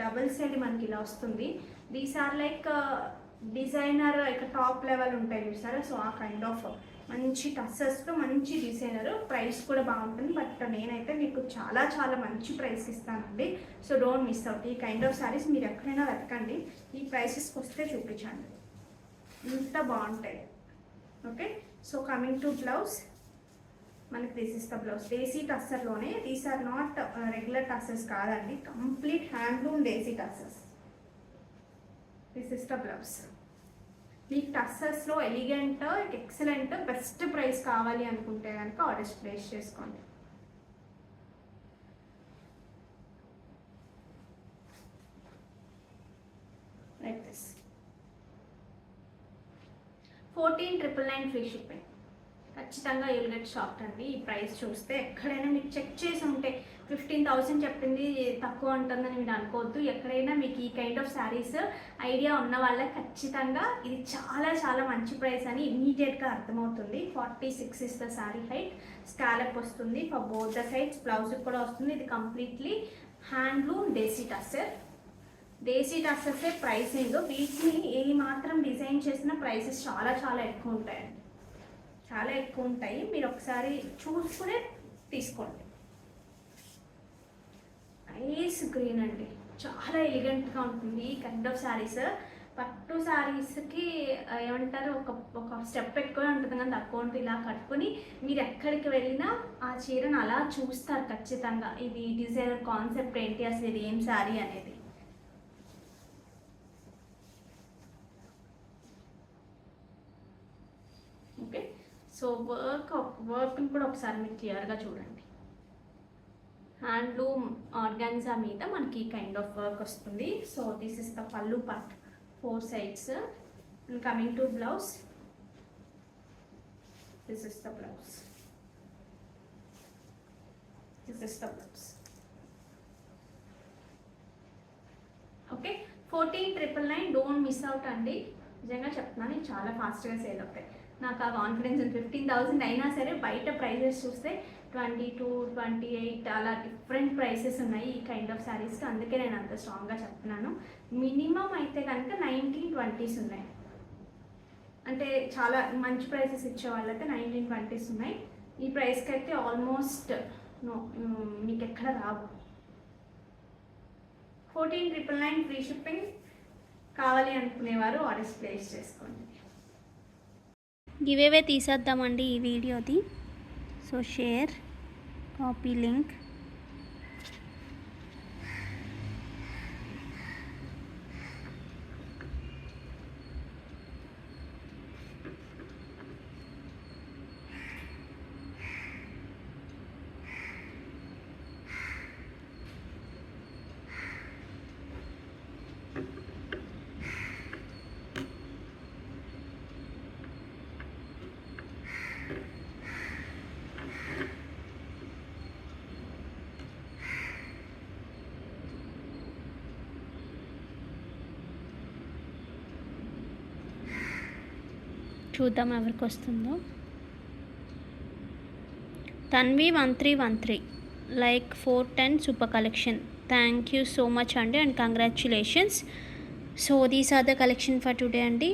డబుల్ సైడ్ మనకి ఇలా వస్తుంది. దీస్ ఆర్ లైక్ డిజైనర్ ఇక టాప్ లెవెల్ ఉంటాయి చూసారా. సో ఆ కైండ్ ఆఫ్ మంచి టస్సెస్లో మంచి డిజైనర్. ప్రైస్ కూడా బాగుంటుంది. బట్ నేనైతే మీకు చాలా చాలా మంచి ప్రైస్ ఇస్తానండి. So don't miss out. ఈ కైండ్ ఆఫ్ శారీస్ మీరు ఎక్కడైనా వెతకండి, ఈ ప్రైసెస్కి వస్తే చూపించండి, ఇంత బాగుంటాయి. Okay, so coming to blouse. మనకి this is the blouse. Desi టస్సర్లోనే, these are not regular tussars కాదండి, complete handloom desi tussars. This is the blouse. మీకు టస్సర్స్లో ఎలిగెంట్, ఎక్సలెంట్, బెస్ట్ ప్రైస్ కావాలి అనుకుంటే కనుక ఆర్డర్స్ ప్లేస్ చేసుకోండి. Like this. 14,999 free shipping. ఖచ్చితంగా యుల్ గెట్ షాప్డ్ అండి. ఈ ప్రైస్ చూస్తే ఎక్కడైనా మీకు చెక్ చేసి ఉంటే 15,000 చెప్పింది తక్కువ ఉంటుందని మీరు అనుకోవద్దు. ఎక్కడైనా మీకు ఈ కైండ్ ఆఫ్ శారీస్ ఐడియా ఉన్న వాళ్ళకి ఖచ్చితంగా ఇది చాలా చాలా మంచి ప్రైస్ అని ఇమీడియట్గా అర్థమవుతుంది. 46 is the sari height. Scallop వస్తుంది for both the sides. Blouse కూడా వస్తుంది. ఇది కంప్లీట్లీ హ్యాండ్లూమ్ దేశీ టస్సర్. దేశీ టస్సర్సే ప్రైసింగ్. వీటిని ఏ మాత్రం డిజైన్ చేసిన ప్రైసెస్ చాలా చాలా ఎక్కువ ఉంటాయండి, చాలా ఎక్కువ ఉంటాయి. మీరు ఒకసారి చూసుకునే తీసుకోండి. నైస్ గ్రీన్ అండి, చాలా ఎలిగెంట్గా ఉంటుంది ఈ కైండ్ ఆఫ్ శారీస్. పట్టు శారీస్కి ఏమంటారు ఒక స్టెప్ ఎక్కువ ఉంటుంది కానీ తక్కువ ఉంటుంది. ఇలా కట్టుకొని మీరు ఎక్కడికి వెళ్ళినా ఆ చీరను అలా చూస్తారు ఖచ్చితంగా. ఇది డిజైనర్ కాన్సెప్ట్ ఏంటి, అసలు ఇది ఏం శారీ అనేది. ఓకే, సో వర్క్ని కూడా ఒకసారి మీరు క్లియర్గా చూడండి. హ్యాండ్లూమ్ ఆర్గాన్జా మీద మనకి కైండ్ ఆఫ్ వర్క్ వస్తుంది. సో దిస్ ఇస్ ద పల్లు part, 4 sides. And coming to blouse, this is the blouse. This is the blouse. Okay, 14,999. Don't miss out అండి. నిజంగా చెప్తున్నాను, నేను చాలా ఫాస్ట్గా సేల్ అవుతాయి. నాకు ఆ కాన్ఫిడెన్స్ ఉంది. 15,000 అయినా సరే బయట ప్రైజెస్ చూస్తే 22, 28 అలా డిఫరెంట్ ప్రైసెస్ ఉన్నాయి ఈ కైండ్ ఆఫ్ శారీస్కి. అందుకే నేను అంత స్ట్రాంగ్గా చెప్తున్నాను. మినిమం అయితే కనుక 1920s ఉన్నాయి. అంటే చాలా మంచి ప్రైసెస్ ఇచ్చే వాళ్ళైతే 1920s ఉన్నాయి. ఈ ప్రైస్కి అయితే ఆల్మోస్ట్ మీకు ఎక్కడ రావు. 14,999 ఫ్రీ షిప్పింగ్. కావాలి అనుకునేవారు ఆర్డర్స్ ప్లేస్ చేసుకోండి. గివేవే తీసేద్దామండి ఈ వీడియోది. So share, copy link. చూద్దాం ఎవరికి వస్తుందో. Tanvi 1313 like 410 super collection. Thank you so much అండి and congratulations. So these are the collection for today అండి.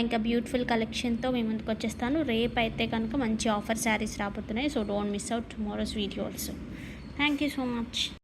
ఇంకా బ్యూటిఫుల్ కలెక్షన్తో మేము ముందుకు వచ్చేస్తాను. రేపు అయితే కనుక మంచి ఆఫర్ శారీస్ రాబోతున్నాయి. So don't miss out tomorrow's video also. Thank you so much.